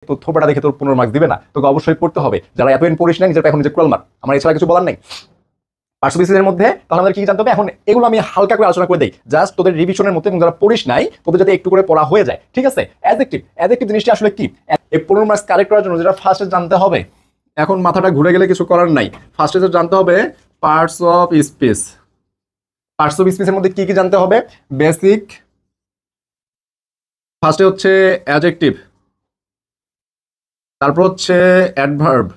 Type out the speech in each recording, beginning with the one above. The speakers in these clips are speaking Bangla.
তথ্যটা দেখে তোর 15 মার্কস দিবে না, তোকে অবশ্যই পড়তে হবে। যারা এতদিন পড়িস না নিজের এখন নিজে কুড়াল মার, আমার এছাড়া কিছু বলার নেই। পার্শ্ববিসিসের মধ্যে তাহলে আমাদের কি জানতে হবে এখন, এগুলো আমি হালকা করে আলোচনা করে দেই জাস্ট তোদের রিভিশনের মধ্যে, এবং যারা পড়িস নাই তোদের যাতে একটু করে পড়া হয়ে যায়, ঠিক আছে। অ্যাডজেক্টিভ জিনিসটা আসলে কি, এই 15 মার্কস কারেক্ট করার জন্য যেটা ফার্স্টে জানতে হবে, এখন মাথাটা ঘুরে গেলে কিছু করার নাই, ফার্স্টে যেটা জানতে হবে parts of speech. Parts of স্পিচের মধ্যে কি কি জানতে হবে, বেসিক, ফার্স্টে হচ্ছে অ্যাডজেক্টিভ, তারপর হচ্ছে অ্যাডভার্ব,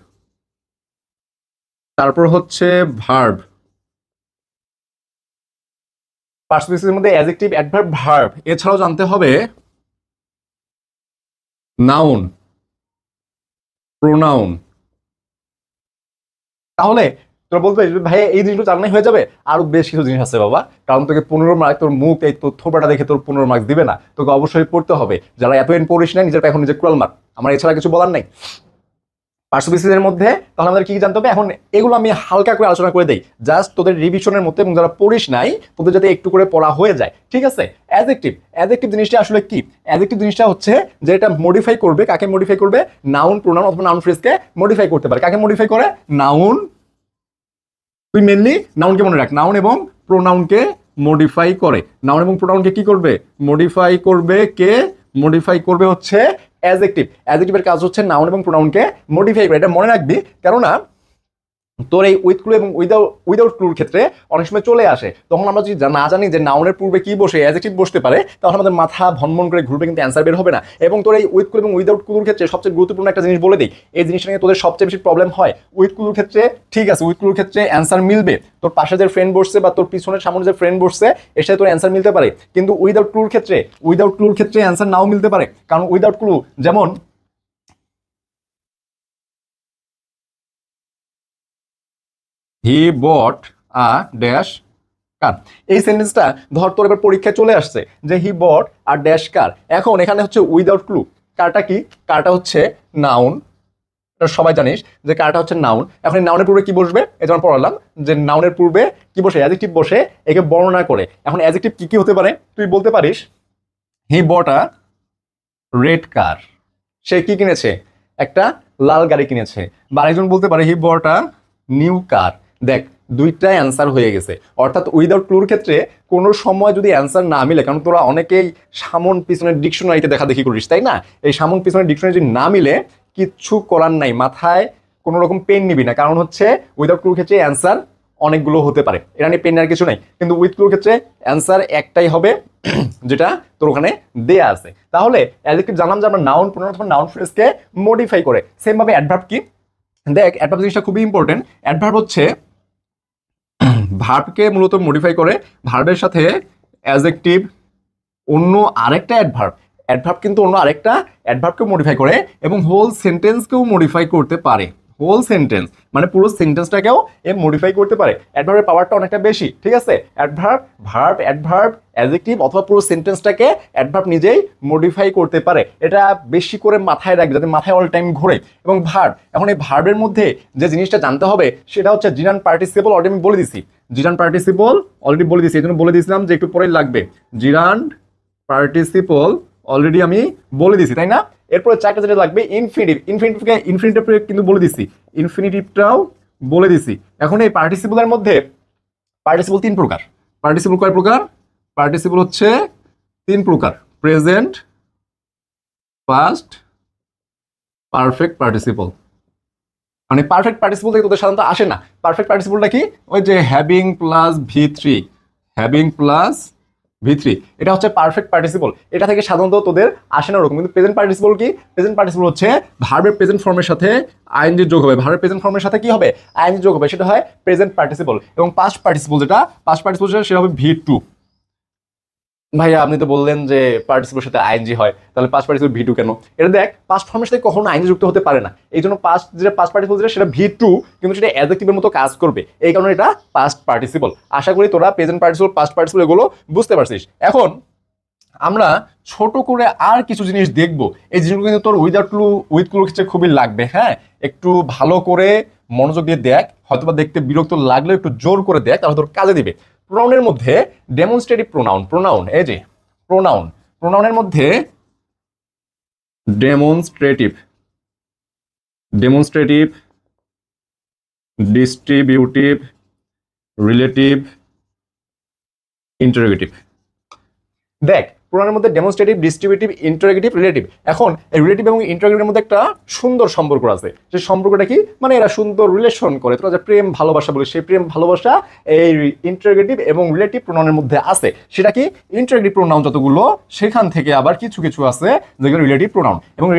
তারপর হচ্ছে ভার্ব। পার্টস অফ স্পিচের মধ্যে অ্যাডজেক্টিভ, অ্যাডভার্ব, ভার্ব, এছাড়াও জানতে হবে নাউন, প্রোনাউন। তাহলে তোরা বলতে ভাই এই জিনিসগুলো জানলেই হয়ে যাবে, আরো বেশ কিছু জিনিস আছে বাবা, কারণ তোকে 15 মার্ক, তোর মুখ এই তথ্যটা দেখে তোর 15 মার্কস দিবে না, তোকে অবশ্যই পড়তে হবে। যারা এতদিন পড়িস না নিজের এখন নিজে কুড়াল মার, আমার এছাড়া কিছু বলার নাই। পার্শ্ববিসিসের মধ্যে তাহলে আমাদের কি জানতে হবে এখন, এগুলো আমি হালকা করে আলোচনা করে দেই জাস্ট তোদের রিভিশনের মধ্যে, এবং যারা পড়িস নাই তোদের যাতে একটু করে পড়া হয়ে যায়, ঠিক আছে। অ্যাডজেক্টিভ জিনিসটা আসলে কি, অ্যাডজেক্টিভ জিনিসটা হচ্ছে যে এটা মডিফাই করবে, কাকে মডিফাই করবে, নাউন, প্রোনাউন অথবা নাউন ফ্রেজকে মডিফাই করতে পারে। কাকে মডিফাই করে, নাউন, তুই মেনলি নাউনকে মনে রাখ, নাউন এবং প্রোনাউনকে মডিফাই করে। নাউন এবং প্রোনাউনকে কি করবে, মডিফাই করবে কে, মডিফাই করবে হচ্ছে অ্যাডজেক্টিভের কাজ হচ্ছে নাউন এবং প্রোনাউনকে মডিফাই করে, এটা মনে রাখবি। কেননা তোর এই উইথ ক্লু এবং উইদাউট ক্লুর ক্ষেত্রে অনেক সময় চলে আসে, তখন আমরা যদি না জানি যে নাউনের পূর্বে কি বসে অ্যাডজেক্টিভ বসতে পারে, তাহলে আমাদের মাথা ভনভন করে ঘুরবে, কিন্তু অ্যান্সার বের হবে না। এবং তোর এই উইথ ক্লু এবং উইদাউট ক্লুর ক্ষেত্রে সবচেয়ে গুরুত্বপূর্ণ একটা জিনিস বলে দিই, এই জিনিসটা নিয়ে তোদের সবচেয়ে বেশি প্রবলেম হয় উইথ ক্লুর ক্ষেত্রে, ঠিক আছে। উইথ ক্লুর ক্ষেত্রে অ্যান্সার মিলবে, তোর পাশে যে ফ্রেন্ড বসছে বা তোর পিছনের সামনে যে ফ্রেন্ড বসছে এর সাথে তোর অ্যান্সার মিলতে পারে, কিন্তু উইদাউট ক্লুর ক্ষেত্রে অ্যান্সার নাও মিলতে পারে। কারণ উইদাউট ক্লু, যেমন হি বট আ ড্যাশ কার, এই সেন্টেন্সটা ধর তোর এবার পরীক্ষায় চলে আসছে যে হি বট আর ড্যাশ কার। এখন এখানে হচ্ছে উইদাউট ক্লু, কারটা কি, কারটা হচ্ছে নাউন, সবাই জানিস যে কারটা হচ্ছে নাউন। এখন এই নাউনের পূর্বে কি বসবে, এই যেমন পড়ালাম যে নাউনের পূর্বে কি বসে, অ্যাডজেক্টিভ বসে একে বর্ণনা করে। এখন অ্যাডজেক্টিভ কি কি হতে পারে, তুই বলতে পারিস হি বট আ রেড কার, সে কি কিনেছে, একটা লাল গাড়ি কিনেছে। বা আরেকজন বলতে পারে হি বট আ নিউ কার। দেখ দুইটা অ্যান্সার হয়ে গেছে। অর্থাৎ উইদাউট ক্লুর ক্ষেত্রে কোনো সময় যদি অ্যান্সার না মিলে, কারণ তোরা অনেকেই সামন পিছনের ডিকশনারিতে দেখাদেখি করিস তাই না, এই সামন পিছনের ডিকশনারি যদি না মিলে কিচ্ছু করার নাই, মাথায় কোনো রকম পেন নিবি না। কারণ হচ্ছে উইদাউট ক্লুর ক্ষেত্রে অ্যান্সার অনেকগুলো হতে পারে, এটা নিয়ে পেন নেওয়ার কিছু নাই। কিন্তু উইথ ক্লুর ক্ষেত্রে অ্যান্সার একটাই হবে যেটা তোর ওখানে দেয়া আছে। তাহলে অ্যাডজেক্টিভ জানলাম যে আমরা নাউন, প্রোনাউন অথবা নাউন ফ্রেজকে মডিফাই করে। সেম ভাবে অ্যাডভার্ব কি, দেখ অ্যাডভার্ব জিনিসটা খুবই ইম্পর্টেন্ট। অ্যাডভার্ব হচ্ছে ভার্বকে মূলত মডিফাই করে, ভার্বের সাথে অ্যাডজেক্টিভ অন্য আরেকটা অ্যাডভার্ব কিন্তু অন্য আরেকটা অ্যাডভার্বকে মডিফাই করে, এবং হোল সেন্টেন্সকেও মডিফাই করতে পারে। হোল সেন্টেন্স মানে পুরো সেন্টেন্সটাকেও মডিফাই করতে পারে। অ্যাডভার্বের পাওয়ারটা অনেকটা বেশি, ঠিক আছে। অ্যাডভার্ব অ্যাডজেক্টিভ অথবা পুরো সেন্টেন্সটাকে অ্যাডভার্ব নিজেই মডিফাই করতে পারে। এটা বেশি করে মাথায় রাখবে যাতে মাথায় অল টাইম ঘোরে। এবং ভার্ব, এখন এই ভার্বের মধ্যে যে জিনিসটা জানতে হবে সেটা হচ্ছে জিরান পার্টিসিপল। অলরেডি আমি বলে দিছি জিরান পার্টিসিপল, অলরেডি বলে দিছি, এই জন্য বলে দিয়েছিলাম যে একটু পরেই লাগবে। জিরান পার্টিসিপল অলরেডি আমি বলে দিছি তাই না। এরপরে চারটা যেটা লাগবে ইনফিনিটিভ কিন্তু বলে দিছি, ইনফিনিটিভটাও বলে দিছি। এখন এই পার্টিসিপলের মধ্যে পার্টিসিপল 3 প্রকার। পার্টিসিপল কয় প্রকার, পার্টিসিপল হচ্ছে 3 প্রকার, প্রেজেন্ট, পাস্ট, পারফেক্ট পার্টিসিপল। মানে পারফেক্ট পার্টিসিপল থেকে তোদের সাধারণত আসে না। পারফেক্ট পার্টিসিপলটা কি, ওই যে হ্যাভিং প্লাস ভি3, এটা হচ্ছে পারফেক্ট পার্টিসিপল। এটা থেকে সাধারণত তোদের আসে না ওরকম। কিন্তু প্রেজেন্ট পার্টিসিপল কি, প্রেজেন্ট পার্টিসিপল হচ্ছে ভার্বের প্রেজেন্ট ফর্মের সাথে আইএনজি যোগ হবে, ভার্বের প্রেজেন্ট ফর্মের সাথে কি হবে, আইএনজি যোগ হবে, সেটা হয় প্রেজেন্ট পার্টিসিপল। এবং পাস্ট পার্টিসিপল সেটা হবে ভি2। ভাইয়া আপনি তো বললেন যে পার্টিসিপলের সাথে আইএনজি হয়, তাহলে পাস্ট পার্টিসিপল ভি2 কেন? এটা দেখ পাস্ট ফর্মের সাথে কখনো আইএনজি যুক্ত হতে পারে না, এই জন্য পাস্ট পার্টিসিপল যেটা সেটা ভি2, কিন্তু সেটা অ্যাডজেক্টিভের মতো কাজ করবে, এই কারণে এটা পাস্ট পার্টিসিপল। আশা করি তোরা প্রেজেন্ট পার্টিসিপল, পাস্ট পার্টিসিপল এগুলো বুঝতে পারছিস। এখন আমরা ছোট করে আর কিছু জিনিস দেখব, এই জিনিসগুলো কিন্তু তোর উইথ ক্লুর ক্ষেত্রে খুবই লাগবে। হ্যাঁ, একটু ভালো করে মনোযোগ দিয়ে দেখ, হয়তোবা দেখতে বিরক্ত লাগলেও একটু জোর করে দেখ, তাহলে তোর কাজে দিবে। প্রোনাউনের মধ্যে ডেমনস্ট্রেটিভ প্রোনাউন, এই যে প্রোনাউনের মধ্যে demonstrative demonstrative, distributive, relative, interrogative. দেখ প্রোনাউনের মধ্যে ডেমনস্ট্রেটিভ, ডিস্ট্রিবিউটিভ, ইন্টারোগেটিভ, রিলেটিভ। এখন এই রিলেটিভ এবং ইন্টারোগেটিভের মধ্যে একটা সুন্দর সম্পর্ক আছে। সেই সম্পর্কটা কি, মানে এরা সুন্দর রিলেশন করে, তোরা যে প্রেম ভালোবাসা বলে, সেই প্রেম ভালোবাসা এই ইন্টারোগেটিভ এবং রিলেটিভ প্রোনাউনের মধ্যে আছে। সেটা কি, ইন্টারোগেটিভ প্রোনাউন যতগুলো, সেখান থেকে আবার কিছু কিছু আছে যেগুলো রিলেটিভ প্রোনাউন। এবং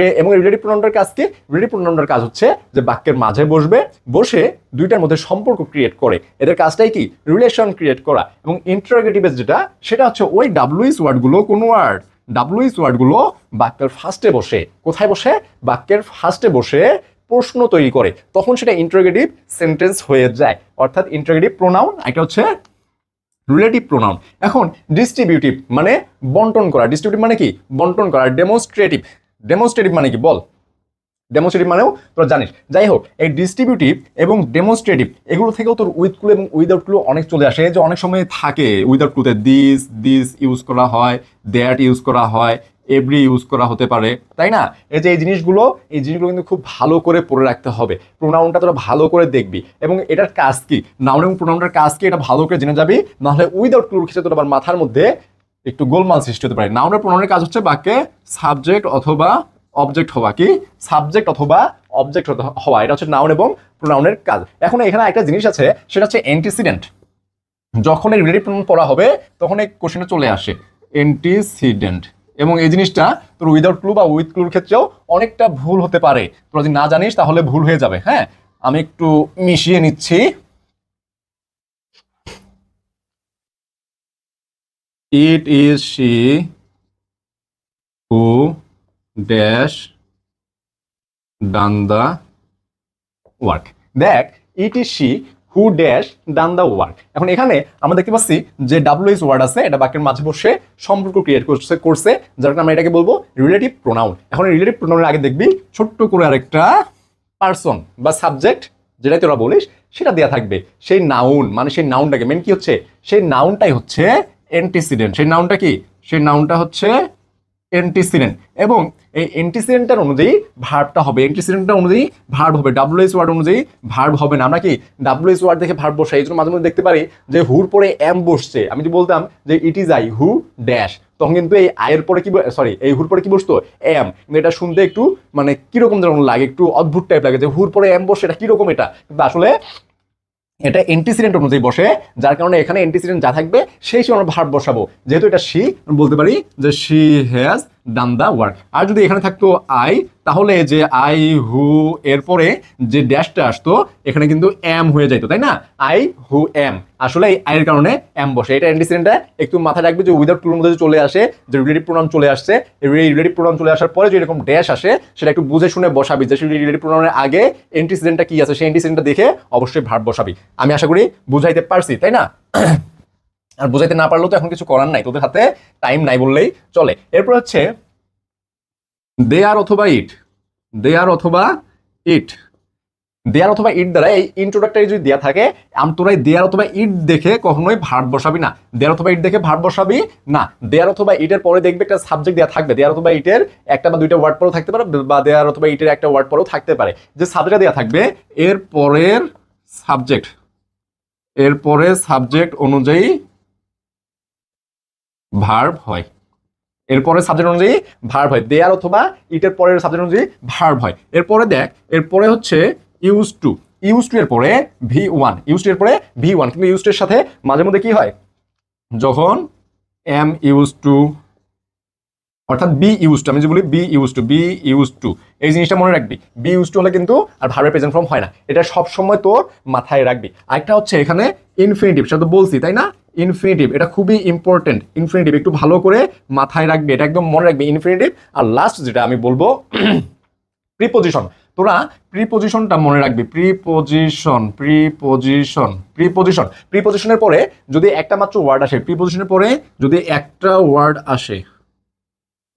রিলেটিভ প্রোনাউনটার কাজ কি, রিলেটিভ প্রোনাউনটার কাজ হচ্ছে যে বাক্যের মাঝে বসবে, বসে দুইটার মধ্যে সম্পর্ক ক্রিয়েট করে। এদের কাজটাই কি, রিলেশন ক্রিয়েট করা। এবং ইন্টারোগেটিভের যেটা, সেটা হচ্ছে ওই ডাব্লুইস ওয়ার্ডগুলো, কোন ওয়ার্ড, ডাব্লুইস ওয়ার্ডগুলো বাক্যের ফার্স্টে বসে, কোথায় বসে, বাক্যের ফার্স্টে বসে প্রশ্ন তৈরি করে, তখন সেটা ইন্টারোগেটিভ সেন্টেন্স হয়ে যায়। অর্থাৎ ইন্টারোগেটিভ প্রোনাউন, এটা হচ্ছে রিলেটিভ প্রোনাউন। এখন ডিস্ট্রিবিউটিভ মানে বন্টন করা, ডিস্ট্রিবিউটিভ মানে কি, বন্টন করা। ডেমনস্ট্রেটিভ, ডেমনস্ট্রেটিভ মানে কি বল, ডেমনস্ট্রেটিভ মানেও তোরা জানিস। যাই হোক, এই ডিস্ট্রিবিউটিভ এবং ডেমনস্ট্রেটিভ এগুলো থেকেও তোর উইথ ক্লু এবং উইদাউট ক্লু অনেক চলে আসে। যে অনেক সময় থাকে উইদাউট ক্লুতে দিস, দিস ইউজ করা হয়, দ্যাট ইউজ করা হয়, এভরি ইউজ করা হতে পারে, তাই না? এই যে এই জিনিসগুলো কিন্তু খুব ভালো করে পড়ে রাখতে হবে। প্রোনাউনটা তোরা ভালো করে দেখবি এবং এটার কাজ কি, নাউন এবং প্রোনাউনটার কাজ কি, এটা ভালো করে জেনে যাবি। নাহলে উইদাউট ক্লুর ক্ষেত্রে তোর আবার মাথার মধ্যে একটু গোলমাল সৃষ্টি হতে পারে। নাউন আর প্রোনাউনের কাজ হচ্ছে বাক্যে সাবজেক্ট অথবা অবজেক্ট হওয়া, কি সাবজেক্ট অথবা অবজেক্ট হওয়া, এটা হচ্ছে নাউন এবং প্রোনাউনের কাজ। এখন এখানে একটা জিনিস আছে, সেটা হচ্ছে অ্যান্টিসিডেন্ট। যখন এই রিলেটিভ প্রোনাউন পড়া হবে তখন এই কোশ্চেনে চলে আসে অ্যান্টিসিডেন্ট। এবং এই জিনিসটা তোর উইদাউট ক্লু বা উইথ ক্লুর ক্ষেত্রেও অনেকটা ভুল হতে পারে। তোরা যদি না জানিস তাহলে ভুল হয়ে যাবে। হ্যাঁ, আমি একটু মিশিয়ে নিচ্ছি। It is she who dash done the work. দেখ, it is she who dash done the work. এখন এখানে আমরা দেখতে পাচ্ছি যে ডাব্লুএইচ ওয়ার্ড আছে, এটা বাক্যের মাঝে বসে সম্পর্ক ক্রিয়েট করছে যার কারণে আমরা এটাকে বলবো রিলেটিভ প্রোনাউন। এখন রিলেটিভ প্রোনাউনের আগে দেখবি ছোট্ট করে আরেকটা পার্সন বা সাবজেক্ট, যেটা তোরা বলিস, সেটা দেওয়া থাকবে। সেই নাউন মানে সেই নাউনটাকে, মেন কি হচ্ছে, সেই নাউনটাই হচ্ছে অ্যান্টিসিডেন্ট। সেই নাউনটা কি, সেই নাউনটা হচ্ছে অ্যান্টিসিডেন্ট। এবং এই অ্যান্টিসিডেন্টটার অনুযায়ী ভার্বটা হবে, অ্যান্টিসিডেন্টটা অনুযায়ী ভার্ব হবে, ডাব্লুএইচ ওয়ার্ড অনুযায়ী ভার্ব হবে না। আমরা কি ডাব্লুএইচ ওয়ার্ড দেখে ভার্ব বসাই, এই জন্য মাঝে মধ্যে দেখতে পারি যে হুর পরে এম বসছে। আমি যদি বলতাম যে it is I who dash, তখন কিন্তু এই আয়ের পরে কি, সরি, এই হুর পরে কি বসতো, এম। কিন্তু এটা শুনতে একটু মানে কিরকম যেন লাগে, একটু অদ্ভুত টাইপ লাগে যে হুর পরে এম বসে, এটা কিরকম এটা, কিন্তু আসলে এটা অ্যান্টিসিডেন্ট অনুযায়ী বসে, যার কারণে এখানে অ্যান্টিসিডেন্ট যা থাকবে সেই সময় আমরা ভার্ব বসাবো। যেহেতু এটা শি, বলতে পারি যে she has done the work. আর যদি এখানে থাকতো আই, তাহলে যে আই হু এরপরে যে ড্যাশটা আসতো এখানে কিন্তু এম হয়ে যাইতো, তাই না? আই হু এম, আসলে এই আয়ের কারণে এম বসে। এটা অ্যান্টিসিডেন্টটা একটু মাথায় রাখবে যে উইদাউট ক্লুর মধ্যে চলে আসে, যে রিলেটিভ প্রোনাউন চলে আসছে, এই রিলেটিভ প্রোনাউন চলে আসার পরে যে এরকম ড্যাশ আসে সেটা একটু বুঝে শুনে বসাবি, যে রিলেটিভ প্রোনাউনের আগে অ্যান্টিসিডেন্টটা কি আছে, সেই অ্যান্টিসিডেন্টটা দেখে অবশ্যই ভার্ব বসাবি। আমি আশা করি বুঝাইতে পারছি, তাই না? আর বুঝাইতে না পারলেও তো এখন কিছু করার নাই, তোদের হাতে টাইম নাই বললেই চলে। এরপর হচ্ছে দেয়ার অথবা ইট, দেয়ার অথবা ইট, দেয়ার অথবা ইট দ্বারা এই ইন্ট্রোডাক্টরি যদি দেয়া থাকে, তোরা দেয়ার অথবা ইট দেখে কখনোই ভার্ব বসাবি না। দেয়ার অথবা ইট দেখে ভার্ব বসাবি না। দেয়ার অথবা ইটের পরে দেখবে একটা সাবজেক্ট দেয়া থাকবে। দেয়ার অথবা ইটের একটা বা দুইটা ওয়ার্ড পরেও থাকতে পারে, বা দেয়ার অথবা ইটের একটা ওয়ার্ড পরেও থাকতে পারে। যে সাবজেক্ট দেয়া থাকবে এর পরের সাবজেক্ট, এর পরে সাবজেক্ট অনুযায়ী ভার্ব হয়, এরপরে সাবজেক্ট অনুযায়ী ভার্ব হয়। দেয়ার অথবা ইটের পরের সাবজেক্ট অনুযায়ী ভার্ব হয়। এরপরে দেখ, এরপরে হচ্ছে ইউজ টু। ইউজ টু এর পরে V1, ইউজ টু এর পরে V1, কিন্তু ইউজ টু এর সাথে মাঝে মধ্যে কি হয়, যখন এম ইউজ টু অর্থাৎ বি ইউজ টু, আমি যে বলি বি ইউজ টু, এই জিনিসটা মনে রাখবি। বি ইউজ টু হলে কিন্তু আর ভার্বের প্রেজেন্ট ফর্ম হয় না, এটা সবসময় তোর মাথায় রাখবি। আরেকটা হচ্ছে এখানে ইনফিনিটিভ, সেটা তো বলছি তাই না? ইনফিনিটিভ, এটা খুবই ইম্পর্টেন্ট। ইনফিনিটিভ একটু ভালো করে মাথায় রাখবি, এটা একদম মনে রাখবি, ইনফিনিটিভ। আর লাস্ট যেটা আমি বলবো প্রিপোজিশন, তোরা প্রিপোজিশনটা মনে রাখবি। প্রিপোজিশনের পরে যদি একটা মাত্র ওয়ার্ড আসে, প্রিপোজিশনের পরে যদি একটা ওয়ার্ড আসে,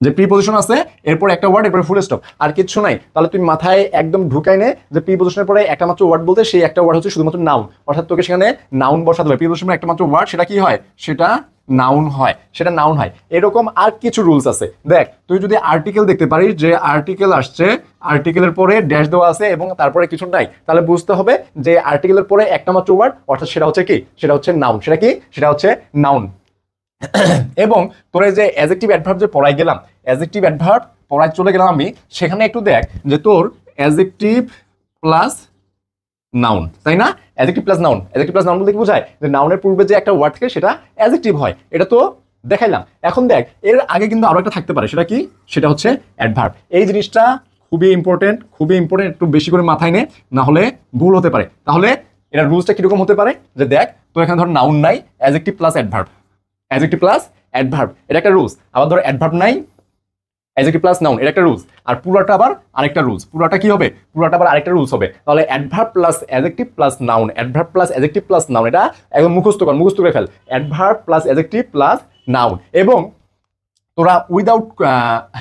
যে প্রিপোজিশন আছে এরপর একটা ওয়ার্ড, এরপরে ফুল স্টপ, আর কিছু নাই, তাহলে তুই মাথায় একদম ঢুকাই নে যে প্রিপোজিশনের পরে একটা মাত্র ওয়ার্ড বলতে সেই একটা ওয়ার্ড হচ্ছে শুধুমাত্র নাউন। অর্থাৎ তোকে সেখানে নাউন বসাতে হবে। প্রিপোজিশনের একটা মাত্র ওয়ার্ড, সেটা কি হয়, সেটা নাউন হয়, সেটা নাউন হয়। এরকম আর কিছু রুলস আছে। দেখ, তুই যদি আর্টিকেল দেখতে পারিস যে আর্টিকেল আসছে, আর্টিকেলের পরে ড্যাশ দেওয়া আছে এবং তারপরে কিছু নাই, তাহলে বুঝতে হবে যে আর্টিকেলের পরে একটা মাত্র ওয়ার্ড, অর্থাৎ সেটা হচ্ছে কি, সেটা হচ্ছে নাউন। সেটা কি, সেটা হচ্ছে নাউন। এবং তোর এই যে অ্যাডজেক্টিভ অ্যাডভার্ব যে পড়াই গেলাম, অ্যাডজেক্টিভ অ্যাডভার্ব পড়ায় চলে গেলাম আমি, সেখানে একটু দেখ যে তোর অ্যাডজেক্টিভ প্লাস নাউন, তাই না? Adjective plus noun, adjective plus noun বলতে কি বোঝায় যে নাউনের পূর্বে যে একটা ওয়ার্ড থাকে সেটা অ্যাডজেক্টিভ হয়, এটা তো দেখাইলাম। এখন দেখ, এর আগে কিন্তু আরো একটা থাকতে পারে, সেটা কি, সেটা হচ্ছে অ্যাডভার্ব। এই জিনিসটা খুবই ইম্পর্টেন্ট, খুবই ইম্পর্টেন্ট, একটু বেশি করে মাথায় নে, না হলে ভুল হতে পারে। তাহলে এটা রুলসটা কিরকম হতে পারে, যে দেখ তো এখানে ধর নাউন নাই, adjective plus adverb, adjective plus adverb, এটা একটা রুলস। আবার ধর অ্যাডভার্ব নাই, অ্যাডজেক্টিভ প্লাস নাউন, এটা একটা রুলস। আর পুরাটা আবার আরেকটা রুলস, পুরাটা কি হবে, পুরাটা আবার আরেকটা রুলস হবে। তাহলে adverb plus adjective plus noun, adverb plus adjective plus noun, এটা একদম মুখস্থ কর, মুখস্থ করে fail. Adverb plus adjective plus noun. এবং তোরা উইদাউট,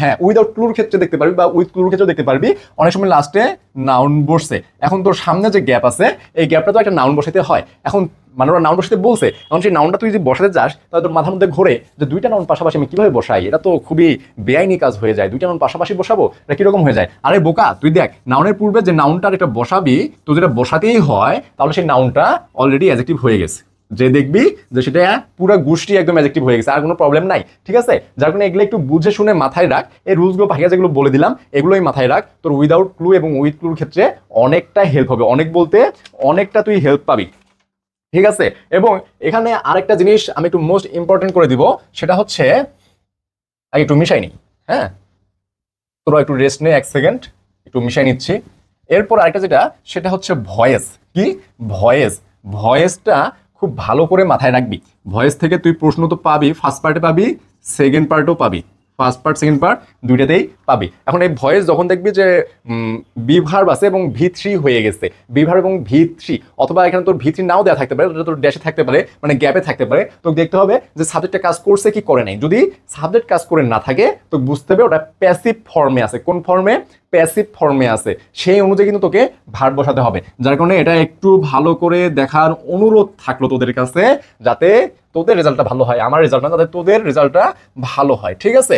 হ্যাঁ, উইদাউট ক্লুর ক্ষেত্রে দেখতে পারবি বা উইথ ক্লুর ক্ষেত্রে দেখতে পারবি অনেক সময় লাস্টে নাউন বসছে। এখন তোর সামনে যে গ্যাপ আছে, এই গ্যাপটা তো একটা নাউন বসাতে হয়। এখন মানে ওরা নাউন বসাতে বলছে, এখন সেই নাউনটা তুই যদি বসাতে যাস, তাহলে তোর মাথার মধ্যে ঘোরে যে দুইটা নাউন পাশাপাশি আমি কিভাবে বসাই, এটা তো খুবই বেআইনি কাজ হয়ে যায়, দুইটা নাউন পাশাপাশি বসাবো, এটা কিরকম হয়ে যায়। আরে বোকা, তুই দেখ নাউনের পূর্বে যে নাউনটার এটা বসাবি, তো যেটা বসাতেই হয়, তাহলে সেই নাউনটা অলরেডি অ্যাডজেক্টিভ হয়ে গেছে, যে দেখবি যে সেটা পুরো গোষ্ঠী একদম অ্যাডজেক্টিভ হয়ে গেছে, আর কোনো প্রবলেম নাই, ঠিক আছে? যার কারণে এগুলো একটু বুঝে শুনে মাথায় রাখ। এই রুলসগুলো ভাইয়া যেগুলো বলে দিলাম, এগুলোই মাথায় রাখ। তোর উইদাউট ক্লু এবং উইথ ক্লুর ক্ষেত্রে অনেকটা হেল্প হবে, অনেক বলতে অনেকটা তুই হেল্প পাবি, ঠিক আছে? এবং এখানে আরেকটা জিনিস আমি একটু মোস্ট ইম্পর্টেন্ট করে দিব, সেটা হচ্ছে আগে একটু মিশাই নি, হ্যাঁ, তোরা একটু রেস্ট নে, 1 সেকেন্ড, একটু মিশাই নিচ্ছি। এরপর আরেকটা যেটা, সেটা হচ্ছে ভয়েস। কি, ভয়েস। ভয়েসটা খুব ভালো করে মাথায় রাখবি। ভয়েস থেকে তুই প্রশ্ন তো পাবি, ফার্স্ট পার্টে পাবি, সেকেন্ড পার্টও পাবি, ফার্স্ট পার্ট সেকেন্ড পার্ট দুইটাতেই পাবি। এখন এই ভয়েস যখন দেখবি যে বি ভার্ব আছে এবং V3 হয়ে গেছে, বি ভার্ব এবং V3, অথবা এখানে তোর V3 নাও দেওয়া থাকতে পারে, তোর ড্যাশে থাকতে পারে, মানে গ্যাপে থাকতে পারে, তো দেখতে হবে যে সাবজেক্টটা কাজ করছে কি করে নাই। যদি সাবজেক্ট কাজ করে না থাকে, তো বুঝতে হবে ওটা প্যাসিভ ফর্মে আছে। কোন ফর্মে, প্যাসিভ ফর্মে আছে, সেই অনুযায়ী কিন্তু তোকে ভার্ব বসাতে হবে। যার কারণে এটা একটু ভালো করে দেখার অনুরোধ থাকলো তোদের কাছে, যাতে তোদের রেজাল্টটা ভালো হয়, আমার রেজাল্ট না, যাতে তোদের রেজাল্টটা ভালো হয়, ঠিক আছে?